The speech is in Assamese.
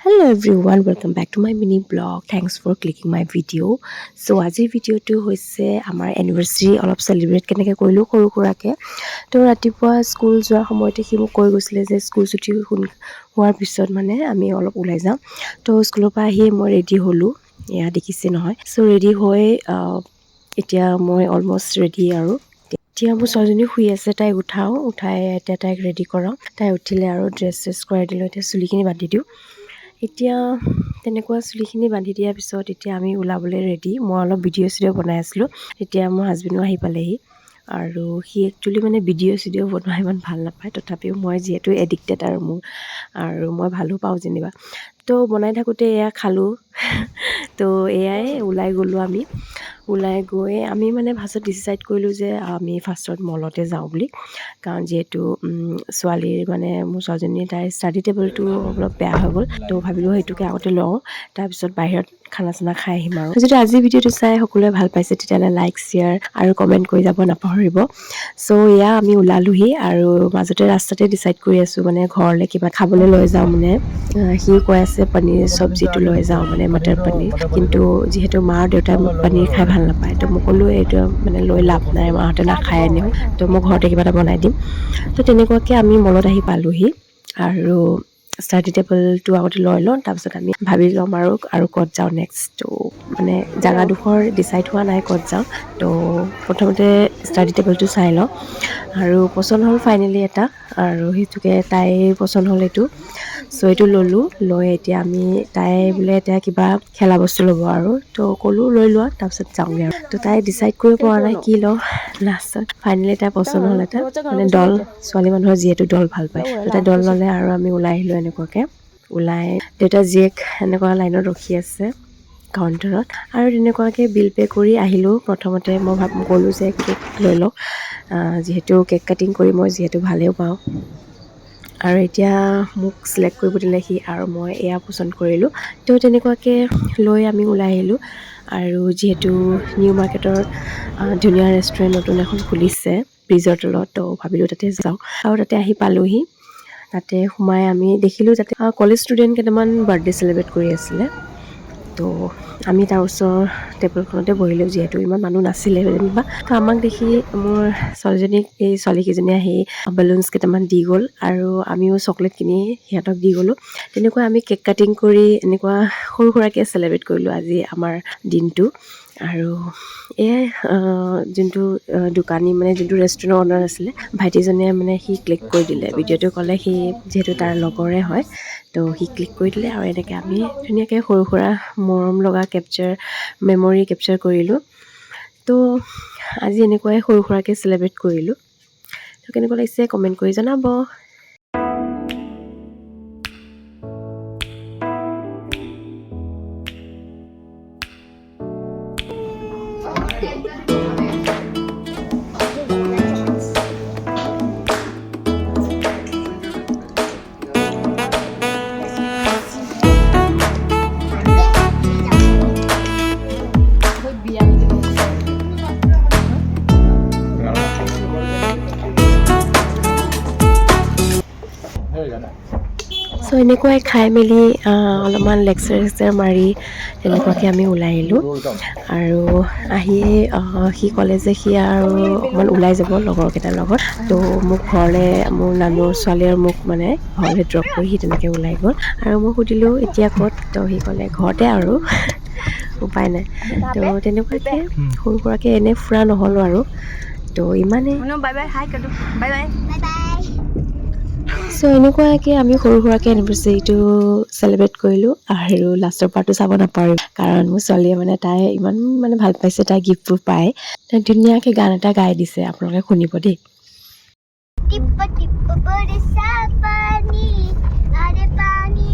Hello everyone, welcome back to my mini blog. Thanks for clicking my video. So আজিৰ ভিডিঅ'টো হৈছে আমাৰ এনিভাৰ্সাৰী অলপ সেলিব্ৰেট কেনেকৈ কৰিলো সৰু সুৰাকে। তো ৰাতিপুৱা স্কুল যোৱাৰ সময়তে সি মোক কৈ গৈছিলে যে স্কুল ছুটি হোৱাৰ পিছত মানে আমি অলপ ওলাই যাম। তো স্কুলৰ পৰা আহি মই ৰেডি হ'লো। এয়া দেখিছে নহয়। সো ৰেডি হৈ এতিয়া মই অলমোষ্ট ৰেডি আৰু এতিয়া মোৰ ছোৱালীজনী শুই আছে, তাইক উঠাই এতিয়া তাইক ৰেডি কৰাওঁ। তাই উঠিলে আৰু ড্ৰেছ কৰাই দিলোঁ। এতিয়া চুলিখিনি বান্ধি দিওঁ। এতিয়া তেনেকুৱা চুলিখিনি বান্ধি দিয়াৰ পিছত এতিয়া আমি ওলাবলৈ ৰেডি। মই অলপ ভিডিঅ' বনাই আছিলোঁ। তেতিয়া মোৰ হাজবেণ্ডো আহি পালেহি আৰু সি একচুৱেলি মানে ভিডিঅ' বনোৱা ইমান ভাল নাপায়। তথাপিও মই যিহেতু এডিক্টেড আৰু মই ভালো পাওঁ যেনিবা। তো বনাই থাকোঁতে এয়া খালোঁ। তো এয়াই ওলাই গ'লোঁ আমি। ওলাই গৈ আমি মানে ফাৰ্ষ্টত ডিচাইড কৰিলোঁ যে আমি ফাৰ্ষ্টত মলতে যাওঁ বুলি। কাৰণ যিহেতু ছোৱালীৰ মানে মোৰ ছোৱালীজনীৰ তাইৰ ষ্টাডি টেবুলটো অলপ বেয়া হৈ গ'ল। তো ভাবিলোঁ সেইটোকে আগতে লওঁ, তাৰপিছত বাহিৰত খানা চানা খাই আহিম আৰু। যদি আজি ভিডিঅ'টো চাই সকলোৱে ভাল পাইছে তেতিয়াহ'লে লাইক শ্বেয়াৰ আৰু কমেণ্ট কৰি যাব নাপাহৰিব। ছ' এয়া আমি ওলালোহি আৰু মাজতে ৰাস্তাতে ডিচাইড কৰি আছোঁ মানে ঘৰলৈ কিবা খাবলৈ লৈ যাওঁ মানে। সি কৈ আছে পনীৰ চব্জিটো লৈ যাওঁ মানে মটৰ পনীৰ, কিন্তু যিহেতু মা আৰু দেউতাই পনীৰ খাই ভাল নাপায়। তো মই ক'লোঁ এইটো মানে লৈ লাভ নাই, মাহঁতে নাখায় এনেও, তো মই ঘৰতে কিবা এটা বনাই দিম। তো তেনেকুৱাকৈ আমি মলত আহি পালোঁহি আৰু ষ্টাডি টেবুলটো আগতে লৈ লওঁ, তাৰপিছত আমি ভাবি ল'ম আৰু ক'ত যাওঁ নেক্সট। তো মানে জেগাডোখৰ ডিচাইড হোৱা নাই ক'ত যাওঁ। তো প্ৰথমতে ষ্টাডি টেবুলটো চাই লওঁ আৰু পচন্দ হ'ল ফাইনেলি এটা, আৰু সেইটোকে তাইৰ পচন্দ হ'ল এইটো। ছ' এইটো ল'লোঁ। লৈ এতিয়া তাই বোলে এতিয়া কিবা খেলা বস্তু ল'ব আৰু, তো ক'লোঁ লৈ লোৱা, তাৰপিছত যাওঁগৈ আৰু। তো তাই ডিচাইড কৰিব পৰা নাই কি লওঁ। লাষ্টত ফাইনেলি তাই পচন্দ হ'ল এটা মানে দল, ছোৱালী মানুহৰ যিহেতু দল ভাল পায়। তো তাই দল ল'লে আৰু আমি ওলাই আহিলোঁ এনেকুৱাকৈ। ওলাই দেউতা জীয়েক এনেকুৱা লাইনত ৰখি আছে কাউণ্টাৰত, আৰু তেনেকুৱাকৈ বিল পে' কৰি আহিলোঁ। প্ৰথমতে মই ক'লোঁ যে কেক লৈ লওঁ, যিহেতু কেক কাটিং কৰি মই যিহেতু ভালেও পাওঁ। আৰু এতিয়া মোক চিলেক্ট কৰিব দিলে সি, আৰু মই এয়া পচন্দ কৰিলোঁ। তো তেনেকুৱাকৈ লৈ আমি ওলাই আহিলোঁ। আৰু যিহেতু নিউ মাৰ্কেটৰ ধুনীয়া ৰেষ্টুৰেণ্ট নতুন এখন খুলিছে ব্ৰিজৰ তলত, তো ভাবিলোঁ তাতে যাওঁ। আৰু তাতে আহি পালোঁহি। তাতে সোমাই আমি দেখিলোঁ তাতে কলেজ ষ্টুডেণ্ট কেইটামান বাৰ্থডে চেলিব্ৰেট কৰি আছিলে। তো আমি তাৰ ওচৰৰ টেবুলখনতে বহিলোঁ, যিহেতু ইমান মানুহ নাছিলে যেনিবা। তো আমাক দেখি মোৰ ছোৱালীকেইজনীয়ে আহি বেলুনছ কেইটামান দি গ'ল, আৰু আমিও চকলেট কিনি সিহঁতক দি গ'লোঁ। তেনেকুৱা আমি কেক কাটিং কৰি এনেকুৱা সৰু সুৰাকৈ চেলিব্ৰেট কৰিলোঁ আজি আমাৰ দিনটো। আৰু এয়াই যোনটো দোকানী মানে যোনটো ৰেষ্টুৰেণ্টৰ অনাৰ আছিলে ভাইটিজনে মানে সি ক্লিক কৰি দিলে ভিডিঅ'টো, ক'লে সি যিহেতু তাৰ লগৰে হয়, তো সি ক্লিক কৰি দিলে। আৰু এনেকৈ আমি ধুনীয়াকৈ সৰু সুৰা মৰম লগা মেমৰি কেপচাৰ কৰিলোঁ। তো আজি এনেকুৱাই সৰু সুৰাকৈ চেলিব্ৰেট কৰিলোঁ। তো কেনেকুৱা লাগিছে কমেণ্ট কৰি জনাব। ছ' এনেকুৱাই খাই মেলি অলপমান লেকচাৰ মাৰি তেনেকুৱাকৈ আমি ওলাই আহিলোঁ। আৰু আহিয়ে সি ক'লে যে সি আৰু অকণমান ওলাই যাব লগৰকেইটাৰ লগত। তো মোক ঘৰলৈ, মোৰ নানুৰ ছোৱালী আৰু মোক মানে ঘৰলৈ ড্ৰপ কৰি সি তেনেকৈ ওলাই গ'ল। আৰু মই সুধিলোঁ এতিয়া ক'ত, তো সি ক'লে ঘৰতে আৰু উপায় নাই। তো তেনেকুৱাকৈ সৰু সুৰাকৈ এনেই ফুৰা নহ'লোঁ আৰু। তো ইমানেই। ছ' এনেকুৱাকৈ আমি সৰু সুৰাকৈ এনিভাৰ্চাৰীটো চেলিব্ৰেট কৰিলোঁ। আৰু লাষ্টৰ পাৰ্টটো চাব নাপাৰিম, কাৰণ মোৰ ছোৱালীয়ে মানে তাই ইমান মানে ভাল পাইছে, তাই গিফ্টবোৰ পায়। তাই ধুনীয়াকৈ গান এটা গাই দিছে, আপোনালোকে শুনিব দেই। টিপ টিপ বৰষা পানী, আৰে পানী